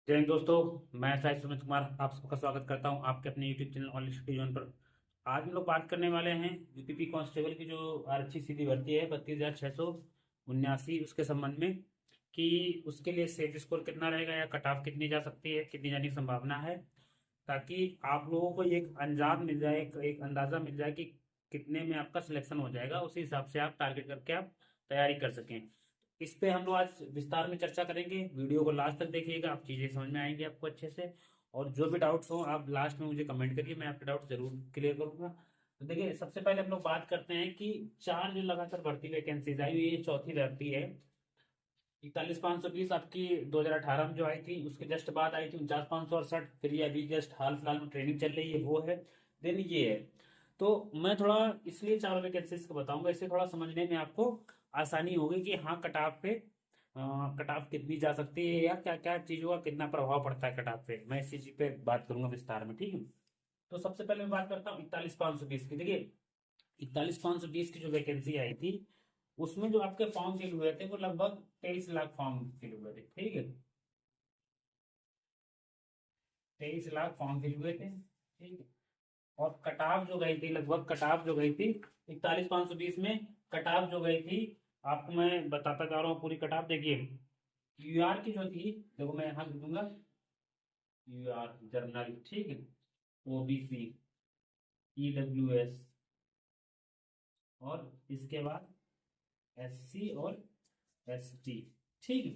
जय हिंद दोस्तों, मैं साहिब सुमित कुमार आप सबका स्वागत करता हूं आपके अपने YouTube channel online study zone पर। आज हम लोग बात करने वाले हैं यूपीपी कांस्टेबल की जो आरक्षी सीधी भर्ती है 32,679 उसके संबंध में कि उसके लिए सेट स्कोर कितना रहेगा या कट ऑफ कितनी जा सकती है, कितनी जाने की संभावना है, ताकि आप लोगों को एक अंदाज मिल जाए, एक अंदाजा मिल जाए कि कितने में आपका सिलेक्शन हो जाएगा। उसी हिसाब से आप टारगेट करके आप तैयारी कर सकें। इस पे हम लोग आज विस्तार में चर्चा करेंगे। वीडियो को लास्ट तक देखिएगा, आप चीज़ें समझ में आएंगी आपको अच्छे से। और जो भी डाउट्स हो आप लास्ट में मुझे कमेंट करिए, मैं आपके डाउट जरूर क्लियर करूंगा। तो देखिए, सबसे पहले हम लोग बात करते हैं कि चार जो लगातार भर्ती वैकेंसीज आई हुई है, ये चौथी भर्ती है। 41,520 आपकी 2018 में जो आई थी, उसके जस्ट बाद आई थी 49,568। फिर ये अभी जस्ट हाल फिलहाल में ट्रेनिंग चल रही है, वो है। देन ये है। तो मैं थोड़ा इसलिए चार वैकेंसीज को बताऊंगा, इससे थोड़ा समझने में आपको आसानी होगी कि हाँ कटाव पे कटाव कितनी जा सकती है या क्या क्या चीजों का कितना प्रभाव पड़ता है कटाव पे। मैं इसी चीज पे बात करूंगा विस्तार में, ठीक है। तो सबसे पहले मैं बात करता हूँ 41,520 की। देखिए, 41,520 की जो वैकेंसी आई थी, उसमें जो आपके फॉर्म फिल हुए थे वो लगभग 23 लाख फॉर्म फिल हुए थे, ठीक है। 23 लाख फॉर्म फिल हुए थे, ठीक है। और कटाव जो गई थी, लगभग कटाव जो गई थी 41,520 में, कटाव जो गई थी, आपको मैं बताता जा रहा हूँ पूरी कटाव। देखिए, यूआर की जो थी, देखो मैं यहाँ लिख दूंगा, यूआर जर्नल, ठीक है, ओबीसी, ईडब्ल्यूएस, और इसके बाद एससी और एसटी, ठीक है।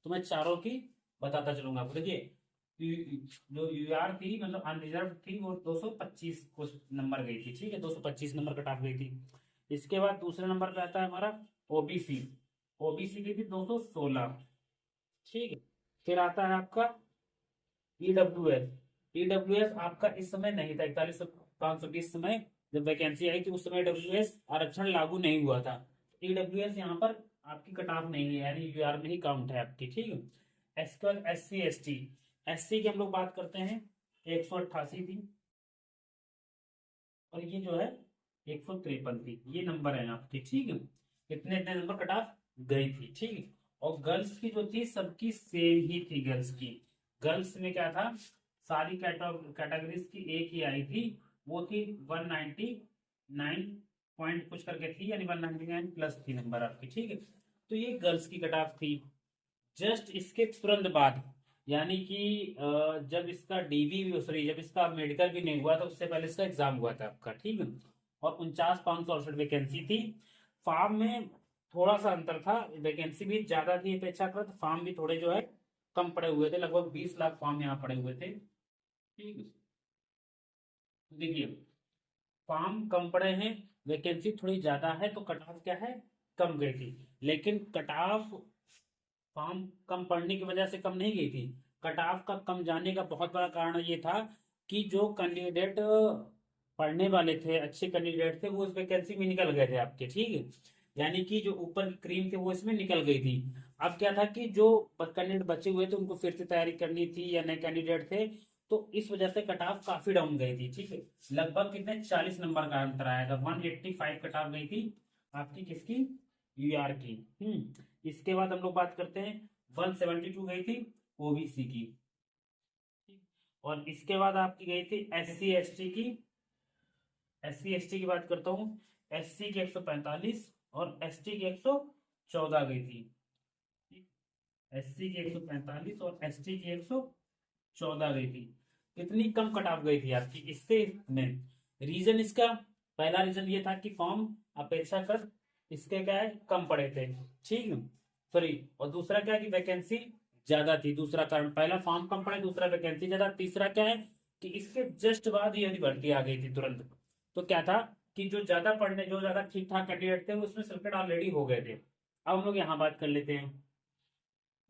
तो मैं चारों की बताता चलूंगा आपको। देखिए, जो यूआर थी, मतलब अनरिजर्व थी, वो 225 कुछ नंबर गई थी, ठीक है, 225 नंबर कट ऑफ गई थी। इसके बाद दूसरे नंबर पे आता है हमारा ओबीसी। ओबीसी की थी 216, ठीक है। फिर आता है आपका ईडब्ल्यूएस। ईडब्ल्यूएस आपका इस समय नहीं था, 41,520 समय जब वैकेंसी आई थी, उस समय ईडब्ल्यूएस आरक्षण लागू नहीं हुआ था। ईडब्ल्यूएस यहाँ पर आपकी कट ऑफ नहीं है, यानी यूआर में ही काउंट है आपकी, ठीक है। इसके बाद एससी एसटी। एससी की हम लोग बात करते हैं, 188 थी, और ये जो है 153 थी। ये नंबर है आपके, ठीक है। इतने इतने नंबर कट ऑफ गई थी, ठीक है। और गर्ल्स की जो थी, सबकी सेम ही थी गर्ल्स की। गर्ल्स में क्या था, सारी कैटेगरीज की एक ही आई थी, वो थी 199 पॉइंट कुछ करके थी, यानी 199 प्लस थी नंबर आपकी, ठीक है। तो ये गर्ल्स की कट ऑफ थी। जस्ट इसके तुरंत बाद, यानी कि जब इसका डीवी भी, सॉरी, जब इसका मेडिकल भी नहीं हुआ था, उससे पहले इसका एग्जाम हुआ था आपका, ठीक है। और 49,568 वैकेंसी थी। फार्म में थोड़ा सा अंतर था, वैकेंसी भी ज्यादा थी अपेक्षाकृत, फार्म भी थोड़े जो है कम पड़े हुए थे, लगभग 20 लाख फार्म यहाँ पड़े हुए थे, ठीक है। देखिए, फार्म कम पड़े हैं, वैकेंसी थोड़ी ज्यादा है, तो कट ऑफ क्या है, कम गई थी। लेकिन कट ऑफ फॉर्म कम पड़ने की वजह से कम नहीं गई थी। कट ऑफ का कम जाने का बहुत बड़ा कारण ये था कि जो कैंडिडेट पढ़ने वाले थे, अच्छे कैंडिडेट थे, वो उस वैकेंसी में निकल गए थे आपके, ठीक है। यानी कि जो ऊपर की क्रीम थे वो इसमें निकल गई थी। अब क्या था कि जो कैंडिडेट बचे हुए थे उनको फिर से तैयारी करनी थी, या नए कैंडिडेट थे, तो इस वजह से कट ऑफ काफी डाउन गई थी, ठीक है। लगभग कितने 40 नंबर का अंतर आया था, 185 कट ऑफ गई थी आपकी, किसकी, यूआर की। इसके बाद हम लोग बात करते हैं, 172 गई थी ओबीसी की, और इसके बाद आपकी गई थी एससी एसटी की। एससी एसटी की बात करता हूँ, एससी की 145 और एसटी की 114 गई थी। एससी की 145 और एसटी की 114 गई थी। कितनी कम कट ऑफ गई थी आपकी इससे में। रीजन इसका, पहला रीजन ये था कि फॉर्म अपेक्षाकृत इसके क्या है, कम पड़े थे, ठीक है, सॉरी। और दूसरा क्या है कि वैकेंसी ज्यादा थी, दूसरा कारण। पहला फॉर्म कम पड़े, दूसरा वैकेंसी ज्यादा, तीसरा क्या है कि इसके जस्ट बाद ही यदि भर्ती आ गई थी तुरंत। तो क्या था कि जो ज्यादा पढ़ने, जो ज्यादा ठीक ठाक कैंडिडेट थे, वो उसमें सिलेक्टेड ऑलरेडी हो गए थे। अब हम लोग यहाँ बात कर लेते हैं।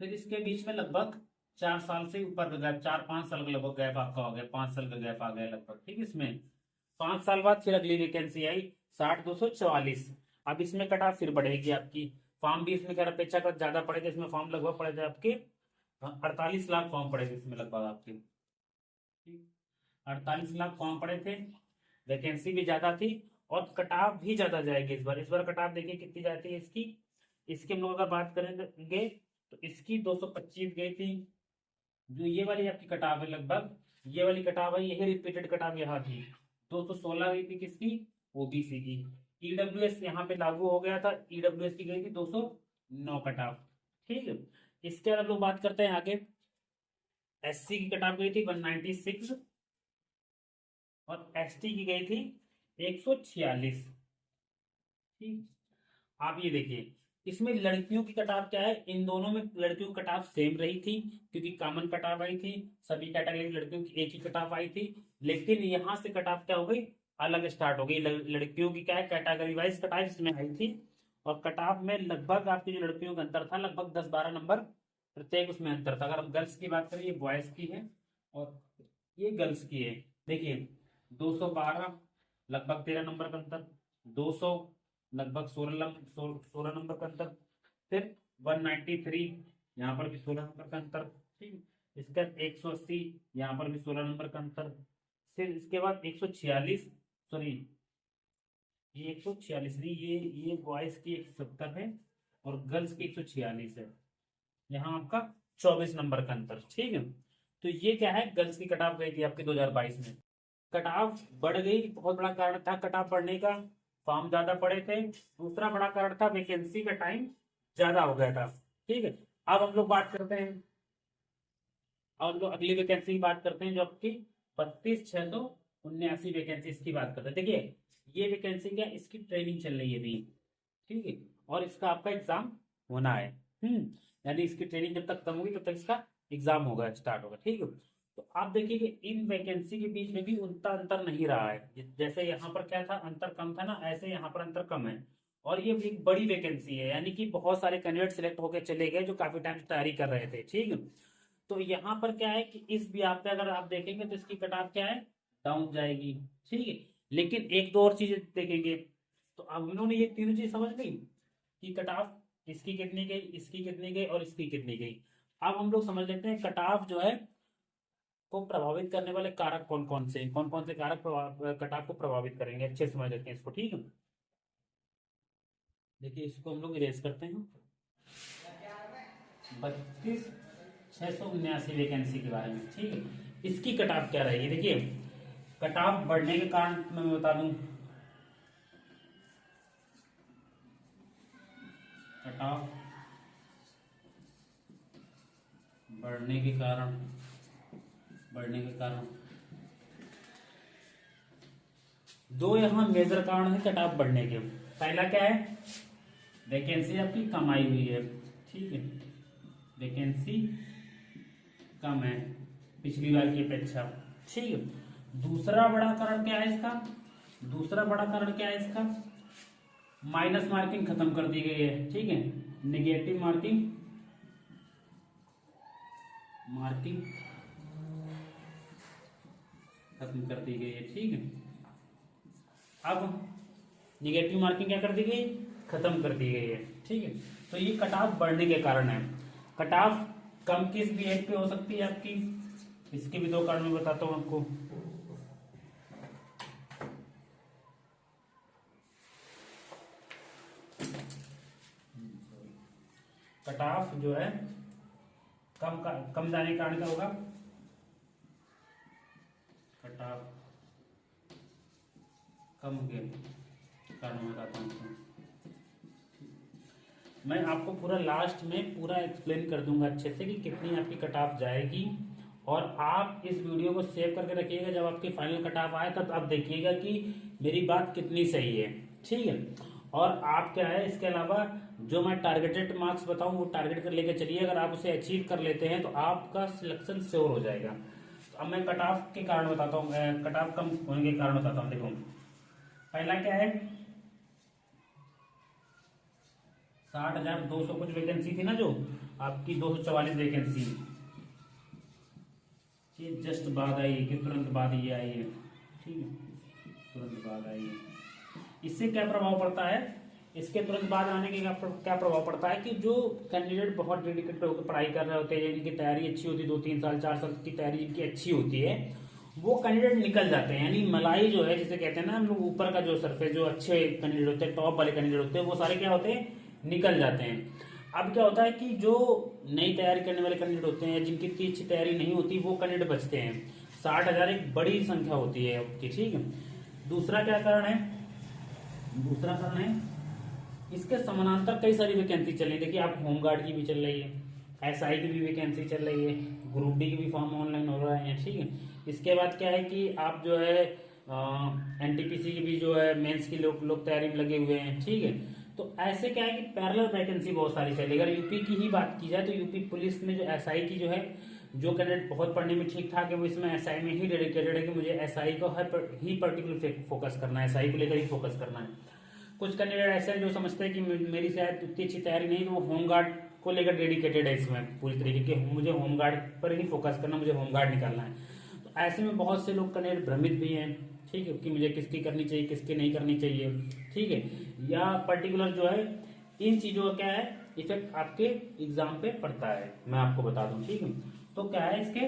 फिर इसके बीच में लगभग 4 साल से ऊपर का गैप, 4-5 साल का लगभग गैप आपका हो गया, 5 साल का गैप आ गया लगभग, ठीक है। इसमें 5 साल बाद फिर अगली वैकेंसी आई, 60,244। अब इसमें कट ऑफ फिर बढ़ेगी आपकी। फॉर्म भी इसमें खैर अपेक्षाकृत ज्यादा पड़े थे, इसमें फॉर्म लगभग पड़े थे आपके 48 लाख फॉर्म पड़े थे इसमें लगभग आपके, 48 लाख फॉर्म पड़े थे। वैकेंसी भी ज्यादा थी, और कट ऑफ भी ज्यादा जाएगी इस बार। इस बार कट ऑफ देखिए कितनी जाती है इसकी। इसकी हम लोग अगर बात करेंगे तो इसकी 225 गई थी, जो ये वाली आपकी कटाव है लगभग, ये वाली कटाव है, यही रिपीटेड कटाव यहाँ थी। 216 गई थी किसकी, ओबीसी की। ईडब्ल्यूएस यहाँ पे लागू हो गया था, ईडब्ल्यूएस की गई थी 209 कटाव। ठीक है, इसके बाद लोग बात करते हैं आगे। एससी की कटाव गई थी 196 और एसटी की गई थी 146। ठीक, आप ये देखिए, इसमें लड़कियों की कटाव क्या है, इन दोनों में लड़कियों की कटाव सेम रही थी, क्योंकि कॉमन कटाव आई थी, सभी कैटेगरी की लड़कियों की एक ही कटाव आई थी। लेकिन यहाँ से कटाव क्या हो गई, अलग स्टार्ट हो गई। लड़कियों की क्या है, कैटेगरी वाइज कटाव इसमें आई थी, और कटाव में लगभग आपकी जो लड़कियों का अंतर था, लगभग 10-12 नंबर प्रत्येक उसमें अंतर था। अगर हम गर्ल्स की बात करें, ये बॉयज की है और ये गर्ल्स की है। देखिए 212 लगभग 13 नंबर का अंतर, 200 लगभग 16 नंबर का अंतर, फिर 193 यहाँ पर भी 16 नंबर का अंतर। ठीक, इसके बाद 180 यहाँ पर भी 16 नंबर का अंतर। फिर इसके बाद 146, सॉरी ये 146 नहीं, ये बॉयज की 170 है और गर्ल्स की 146 है। यहाँ आपका 24 नंबर का अंतर। ठीक है, तो ये क्या है, गर्ल्स की कटाव गई थी आपके 2022 में। कटाव बढ़ गई, बहुत बड़ा कारण था कटाव बढ़ने का, फॉर्म ज्यादा पड़े थे। दूसरा बड़ा कारण था वैकेंसी का टाइम ज्यादा हो गया था। ठीक है, अब हम लोग बात करते हैं, अब हम लोग अगली वैकेंसी की बात करते हैं, जो आपकी 32,679 वैकेंसी की बात करते हैं। देखिए ये वैकेंसी क्या, इसकी ट्रेनिंग चल रही है अभी। ठीक है, और इसका आपका एग्जाम होना है। यानी इसकी ट्रेनिंग जब तक खत्म होगी तब तक इसका एग्जाम होगा, स्टार्ट होगा। ठीक है, तो आप देखिए कि इन वैकेंसी के बीच में भी उतना अंतर नहीं रहा है। जैसे यहाँ पर क्या था, अंतर कम था ना, ऐसे यहाँ पर अंतर कम है। और ये एक बड़ी वैकेंसी है, यानी कि बहुत सारे कैंडिडेट सिलेक्ट होकर चले गए जो काफी टाइम से तैयारी कर रहे थे। ठीक है, तो यहाँ पर क्या है कि इस ब्याह पे अगर आप देखेंगे तो इसकी कटाव क्या है, डाउन जाएगी। ठीक है, लेकिन एक दो और चीजें देखेंगे, तो अब उन्होंने ये तीनों चीज समझ गई कि कटाव इसकी कितनी गई, इसकी कितनी गई और इसकी कितनी गई। अब हम लोग समझ लेते हैं कटाव जो है को प्रभावित करने वाले कारक कौन कौन से कारक कटाव को प्रभावित करेंगे, अच्छे से समझ लेते हैं इसको। ठीक है, देखिए इसको हम लोग इरेज करते हैं। 32,679 वैकेंसी के बारे में। ठीक है, इसकी कटाव क्या रहेगी, देखिए कटाव बढ़ने के कारण मैं बता दूं, कटाव बढ़ने के कारण दो यहाँ मेजर कारण है कटाव बढ़ने के। पहला क्या है, वैकेंसी आपकी कम आई हुई है। ठीक है, वैकेंसी कम है पिछली बार की अपेक्षा। ठीक है, दूसरा बड़ा कारण क्या है इसका, माइनस मार्किंग खत्म कर दी गई है। ठीक है, नेगेटिव मार्किंग खत्म कर दी गई है। ठीक है, अब निगेटिव मार्किंग क्या कर दी गई, खत्म कर दी गई है। ठीक है, तो ये कटाव बढ़ने के कारण है। कटाव कम किस भी एज पे हो सकती है आपकी, इसके भी दो कारण मैं बताता हूं आपको। कटाव जो है कम जाने के कारण क्या होगा, कटाव कम हो गया कारण बताता हूँ। मैं आपको पूरा लास्ट में पूरा एक्सप्लेन कर दूंगा अच्छे से कि कितनी आपकी कटाव जाएगी, और आप इस वीडियो को सेव करके रखिएगा। जब आपकी फाइनल कटाव आए तब आप देखिएगा कि मेरी बात कितनी सही है। ठीक है, और आप क्या है, इसके अलावा जो मैं टारगेटेड मार्क्स बताऊं वो टारगेट कर लेके चलिए। अगर आप उसे अचीव कर लेते हैं तो आपका सिलेक्शन श्योर हो जाएगा। तो अब मैं कटाव के कारण बताता हूँ, कटाव कम होने के कारण बताता हूँ। देखो पहला क्या है, 60,200 कुछ वैकेंसी थी ना, जो आपकी 244 वैकेंसी, ये जस्ट बाद आई है कि तुरंत बाद ये आई है। ठीक है, तुरंत बाद आई है। इससे क्या प्रभाव पड़ता है, इसके तुरंत बाद आने के क्या प्रभाव पड़ता है कि जो कैंडिडेट बहुत डेडिकेटेड होकर पढ़ाई कर रहे होते हैं, जिनकी तैयारी अच्छी होती है, 2-3 साल 4 साल की तैयारी जिनकी अच्छी होती है, वो कैंडिडेट निकल जाते हैं। यानी मलाई जो है जिसे कहते हैं ना हम लोग, ऊपर का जो सरफेस, जो अच्छे कैंडिडेट होते हैं, टॉप वाले कैंडिडेट होते हैं, वो सारे क्या होते हैं, निकल जाते हैं। अब क्या होता है कि जो नई तैयारी करने वाले कैंडिडेट होते हैं, जिनकी इतनी अच्छी तैयारी नहीं होती, वो कैंडिडेट बचते हैं। 60,000 एक बड़ी संख्या होती है आपकी, ठीक है। दूसरा क्या कारण है, दूसरा कारण है इसके समानांतर कई सारी वैकेंसी चल रही है। देखिए आप होमगार्ड की भी चल रही है, एसआई की भी वैकेंसी चल रही है, ग्रुप डी की भी फॉर्म ऑनलाइन हो रहा है, ठीक है। इसके बाद क्या है कि आप जो है एनटीपीसी की भी जो है मेंस की लोग तैयारी में लगे हुए हैं, ठीक है। तो ऐसे क्या है कि पैरेलल वैकेंसी बहुत सारी चल रही है। अगर यूपी की ही बात की जाए तो यूपी पुलिस में जो एसआई की जो है, जो कैंडिडेट बहुत पढ़ने में ठीक ठाक है वो इसमें एसआई में ही डेडिकेटेड है कि मुझे एसआई को ही पर्टिकुलर फोकस करना है, एसआई को लेकर ही फोकस करना है। कुछ कैंडिडेट ऐसे हैं जो समझते हैं कि मेरी शायद उतनी अच्छी तैयारी नहीं, तो वो होमगार्ड को लेकर डेडिकेटेड है इसमें पूरी तरीके के, मुझे होमगार्ड पर ही फोकस करना, मुझे होमगार्ड निकालना है। तो ऐसे में बहुत से लोग कैंडिडेट भ्रमित भी हैं, ठीक है, कि मुझे किसकी करनी चाहिए, किसकी नहीं करनी चाहिए, ठीक है। या पर्टिकुलर जो है इन चीजों का क्या है इफेक्ट आपके एग्जाम पे पड़ता है, मैं आपको बता दूं, ठीक है। तो क्या है, इसके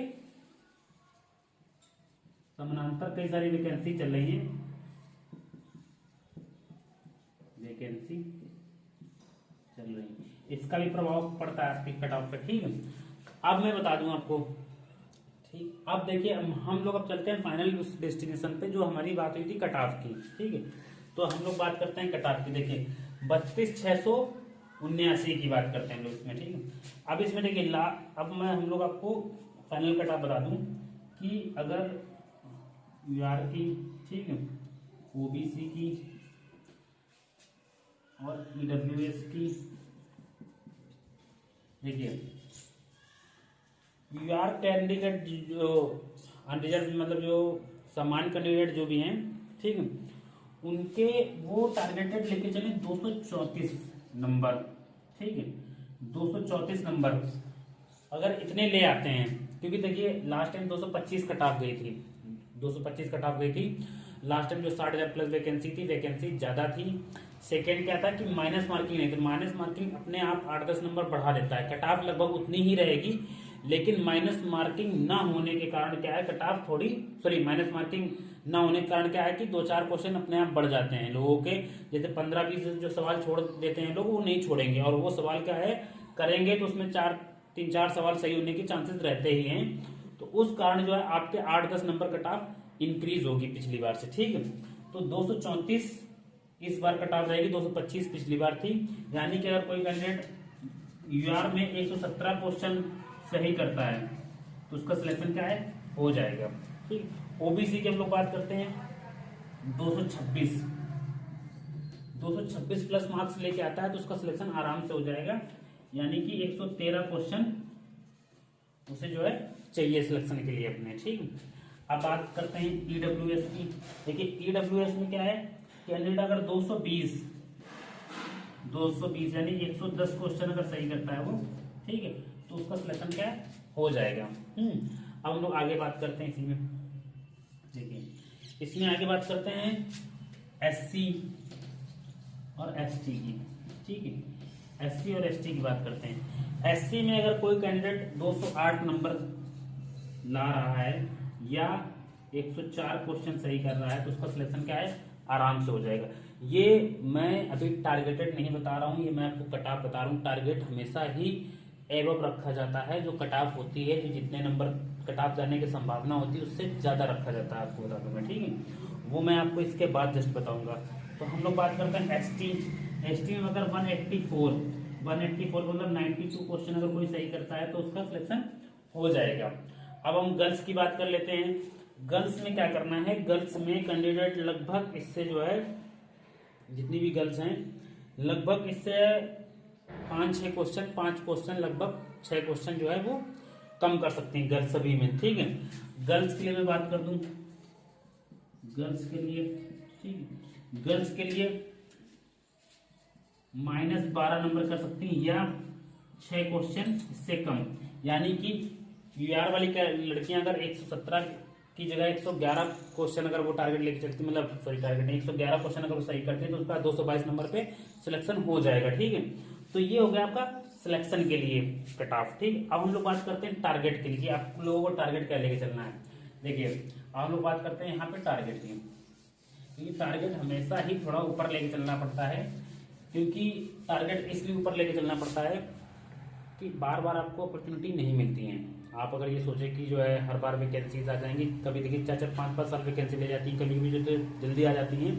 समानांतर कई सारी वैकेंसी चल रही है, वैकेंसी चल रही है, इसका भी प्रभाव पड़ता है आपकी कट ऑफ पे, ठीक है। अब मैं बता दूं आपको, ठीक। अब देखिए हम लोग अब चलते हैं फाइनल डेस्टिनेशन पे, जो हमारी बात हुई थी कट ऑफ की, ठीक है। तो हम लोग बात करते हैं कट ऑफ की। देखिए 32,679 की बात करते हैं हम लोग इसमें, ठीक है। अब इसमें देखिए अब मैं हम लोग आपको फाइनल कट ऑफ बता दूं कि अगर यूआर की, ठीक है, ओबीसी की और ईडब्ल्यूएस की, देखिए यूआर कैंडिडेट जो अनरिजर्व मतलब जो सामान्य कैंडिडेट जो भी हैं, ठीक है, उनके वो टारगेटेड लेके चले 234 नंबर, ठीक है, 234 नंबर अगर इतने ले आते हैं, क्योंकि देखिए लास्ट टाइम 225 कट ऑफ गई थी, 225 कट ऑफ गई थी लास्ट टाइम, जो 60,000 प्लस वैकेंसी थी, वैकेंसी ज्यादा थी। सेकेंड क्या था कि माइनस मार्किंग नहीं, तो माइनस मार्किंग अपने आप 8-10 नंबर बढ़ा देता है, कट ऑफ लगभग उतनी ही रहेगी, लेकिन माइनस मार्किंग ना होने के कारण क्या है, कट ऑफ थोड़ी माइनस मार्किंग ना होने के कारण क्या है कि 2-4 क्वेश्चन अपने आप बढ़ जाते हैं लोगों के। जैसे 15-20 जो सवाल छोड़ देते हैं लोग, वो नहीं छोड़ेंगे, और वो सवाल क्या है करेंगे तो उसमें 3-4 सवाल सही होने के चांसेस रहते ही हैं। तो उस कारण जो है आपके 8-10 नंबर कट ऑफ इंक्रीज होगी पिछली बार से, ठीक है। तो 234 इस बार कट ऑफ रहेगी, 225 पिछली बार थी। यानी कि अगर कोई कैंडिडेट यूआर में 117 क्वेश्चन सही करता है तो उसका सिलेक्शन क्या है, हो जाएगा, ठीक। ओबीसी की हम लोग बात करते हैं 226 प्लस मार्क्स लेके आता है तो उसका सिलेक्शन आराम से हो जाएगा, यानी कि 113 क्वेश्चन उसे जो है चाहिए सिलेक्शन के लिए अपने, ठीक। अब बात करते हैं ईडब्ल्यूएस की। देखिए ईडब्ल्यूएस में क्या है, कैंडिडेट अगर 220 यानी 110 क्वेश्चन अगर सही करता है वो, ठीक है, तो उसका सिलेक्शन क्या है, हो जाएगा। अब हम लोग आगे बात करते हैं इसी में, देखिए इसमें आगे बात करते हैं एससी और एसटी की, ठीक है। एससी और एसटी की बात करते हैं। एससी में अगर कोई कैंडिडेट 208 नंबर ला रहा है या 104 क्वेश्चन सही कर रहा है तो उसका सिलेक्शन क्या है, आराम से हो जाएगा। ये मैं अभी टारगेटेड नहीं बता रहा हूँ, ये मैं आपको कट ऑफ बता रहा हूँ। टारगेट हमेशा ही एबव रखा जाता है, जो कट ऑफ होती है, जो जितने नंबर कट ऑफ जाने की संभावना होती है उससे ज्यादा रखा जाता है, आपको बता दूंगा, ठीक है। वो मैं आपको इसके बाद जस्ट बताऊंगा। तो हम लोग बात करते हैं एसटी में अगर 184 मतलब 92 क्वेश्चन अगर कोई सही करता है तो उसका सिलेक्शन हो जाएगा। अब हम गर्ल्स की बात कर लेते हैं। गर्ल्स में क्या करना है, गर्ल्स में कैंडिडेट लगभग इससे जो है, जितनी भी गर्ल्स हैं लगभग इससे 5 क्वेश्चन लगभग 6 क्वेश्चन जो है वो कम कर सकती हैं गर्ल्स सभी में, ठीक है। गर्ल्स के लिए मैं बात कर दूं, गर्ल्स के लिए, ठीक है, गर्ल्स के लिए -12 नंबर कर सकती हैं या 6 क्वेश्चन इससे कम, यानी कि यूआर वाली लड़कियां अगर 117 की जगह 111 क्वेश्चन अगर वो टारगेट लेके चलती, मतलब टारगेट नहीं, 111 क्वेश्चन अगर वो सही करती है तो उसका 222 नंबर पे सिलेक्शन हो जाएगा, ठीक है। तो ये हो गया आपका सिलेक्शन के लिए कट ऑफ, ठीक। अब हम लोग बात करते हैं टारगेट के लिए, आप लोगों को टारगेट क्या लेके चलना है। देखिए अब हम लोग बात करते हैं यहाँ पे टारगेट की, क्योंकि टारगेट हमेशा ही थोड़ा ऊपर लेके चलना पड़ता है, क्योंकि टारगेट इसलिए ऊपर लेके चलना पड़ता है कि बार बार आपको अपॉर्चुनिटी नहीं मिलती है। आप अगर ये सोचें कि जो है हर बार वैकेंसीज आ जाएंगी, कभी देखिए 4-4 5-5 साल वैकेंसी ले जाती है, कभी कभी जो तो जल्दी आ जाती हैं,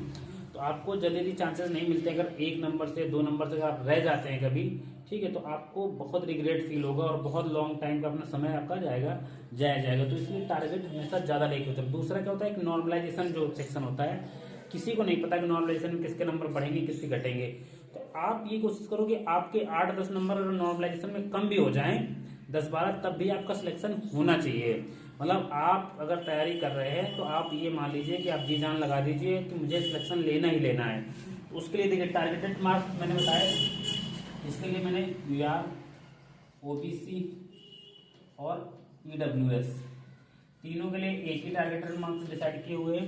तो आपको जल्दी चांसेस नहीं मिलते। अगर 1 नंबर से 2 नंबर से अगर आप रह जाते हैं कभी, ठीक है, तो आपको बहुत रिग्रेट फील होगा और बहुत लॉन्ग टाइम का अपना समय आपका जाएगा। तो इसलिए टारगेट हमेशा ज्यादा लेके होता है। दूसरा क्या होता है, एक नॉर्मलाइजेशन जो सेक्शन होता है, किसी को नहीं पता कि नॉर्मलाइजेशन में किसके नंबर बढ़ेंगे किसके घटेंगे। तो आप ये कोशिश करो कि आपके 8-10 नंबर अगर नॉर्मलाइजेशन में कम भी हो जाएं, 10-12, तब भी आपका सिलेक्शन होना चाहिए। मतलब आप अगर तैयारी कर रहे हैं तो आप ये मान लीजिए कि आप जी जान लगा दीजिए कि मुझे सिलेक्शन लेना ही लेना है। उसके लिए देखिए टारगेटेड मार्क्स मैंने बताया, इसके लिए मैंने यूआर, ओबीसी और ईडब्ल्यूएस तीनों के लिए एक ही टारगेटेड मार्क्स डिसाइड किए हुए हैं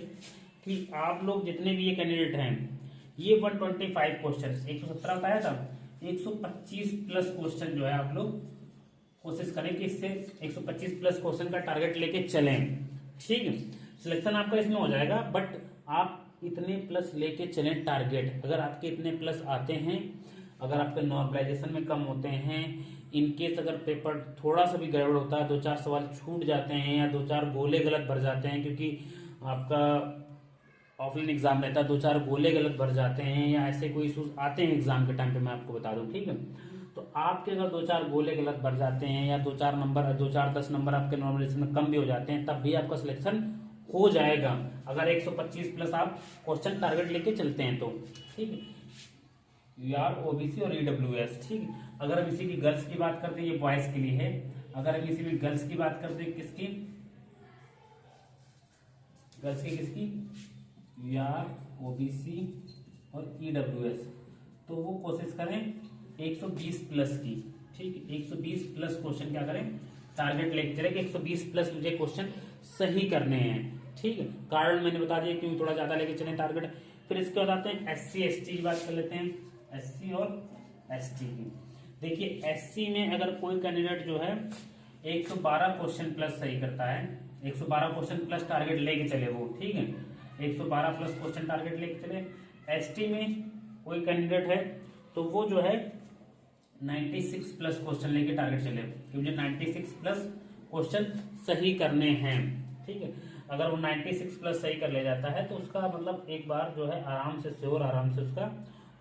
कि आप लोग जितने भी ये कैंडिडेट हैं, ये 125 क्वेश्चन, 117 बताया था, 125 प्लस क्वेश्चन जो है आप लोग कोशिश करें कि इससे 125 प्लस क्वेश्चन का टारगेट लेके चलें। ठीक है, सिलेक्शन आपका इसमें हो जाएगा, बट आप इतने प्लस लेके चलें टारगेट। अगर आपके इतने प्लस आते हैं, अगर आपके नॉर्मलाइजेशन में कम होते हैं, इनकेस अगर पेपर थोड़ा सा भी गड़बड़ होता है, 2-4 सवाल छूट जाते हैं या 2-4 गोले गलत भर जाते हैं, क्योंकि आपका ऑफलाइन एग्जाम रहता है, 2-4 गोले गलत भर जाते हैं या ऐसे कोई इशूज आते हैं एग्जाम के टाइम पे, मैं आपको बता दूं। ठीक है, तो आपके अगर 2-4 गोले गलत भर जाते हैं या 2-4-10 नंबर आपके नॉर्मलाइजेशन में कम भी हो जाते हैं, तब भी आपका सिलेक्शन हो जाएगा अगर 125 प्लस आप क्वेश्चन टारगेट लेके चलते हैं तो। ठीक है, यूआर, ओबीसी और ईडब्ल्यूएस। ठीक है, अगर हम इसी की गर्ल्स की बात करते हैं, ये बॉयज के लिए है। अगर हम इसी में गर्ल्स की बात करते हैं, किसकी, गर्ल्स की किसकी, यूआर, ओबीसी और ईडब्ल्यूएस, तो वो कोशिश करें 120 प्लस की। ठीक है, 120 प्लस क्वेश्चन क्या करें, टारगेट लेके चले कि 120 प्लस मुझे क्वेश्चन सही करने हैं। ठीक है, कारण मैंने बता दिया क्यों थोड़ा ज्यादा लेके चले टारगेट। फिर इसके बाद आते हैं एससी एसटी की बात कर लेते हैं, एससी और एसटी की। देखिए एससी में अगर कोई कैंडिडेट जो है 112 क्वेश्चन प्लस सही करता है, 112 क्वेश्चन प्लस टारगेट लेके चले वो, ठीक है, 112 प्लस क्वेश्चन टारगेट लेके चले। एसटी में कोई कैंडिडेट है तो वो जो है 96 प्लस क्वेश्चन लेके टारगेट चले कि मुझे 96 प्लस क्वेश्चन सही करने हैं। ठीक है, अगर वो 96 प्लस सही कर ले जाता है तो उसका मतलब एक बार जो है आराम से श्योर, आराम से उसका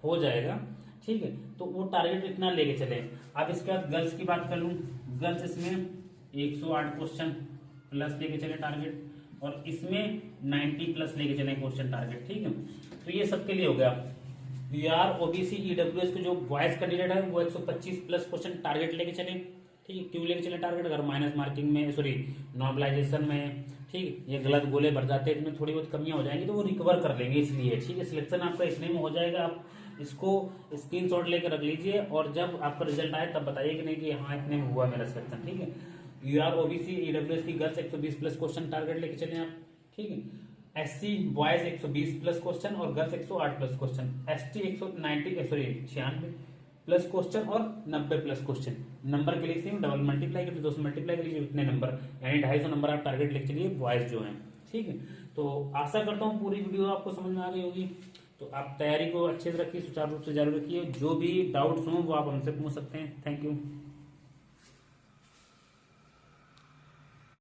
हो जाएगा। ठीक है, तो वो टारगेट इतना लेके चले। अब इसके बाद गर्ल्स की बात कर लूं, गर्ल्स इसमें 108 क्वेश्चन प्लस लेके चले टारगेट, और इसमें 90 प्लस लेके चले क्वेश्चन टारगेट। ठीक है, तो ये सबके लिए हो गया। यूआर, ओबीसी, ईडब्ल्यूएस के जो बॉयज कैंडिडेट है वो 125 प्लस क्वेश्चन टारगेट लेके चले। ठीक है, क्यों लेके चले टारगेट, अगर माइनस मार्किंग में, सॉरी नॉर्मलाइजेशन में, ठीक, ये गलत गोले भर जाते हैं, इसमें थोड़ी बहुत कमियां हो जाएंगी तो वो रिकवर कर लेंगे इसलिए। ठीक है, सिलेक्शन आपका इसलिए में हो जाएगा। आप इसको स्क्रीनशॉट लेकर रख लीजिए और जब आपका रिजल्ट आए तब बताइए कि नहीं कि हाँ इतने में हुआ मेरा सिलेक्शन। ठीक है, यूआर, ओबीसी, ईडब्ल्यूएस की गर्ल्स 120 प्लस क्वेश्चन टारगेट लेके चले आप। ठीक है, एससी बॉयज 120 प्लस क्वेश्चन और girls 108 plus question, ST 96 plus question और 90 प्लस क्वेश्चन। नंबर के लिए सेम, डबल मल्टीप्लाई करिए, 2 से मल्टीप्लाई करिए उतने नंबर, यानी 250 नंबर आप टारगेट लेके चलिए बॉयज जो हैं। ठीक है, तो आशा करता हूँ पूरी वीडियो आपको समझ में आ गई होगी। तो आप तैयारी को अच्छे से रखिए, सुचारू रूप से जारी रखिए। जो भी डाउट्स हों वो आप हमसे पूछ सकते हैं। Thank you.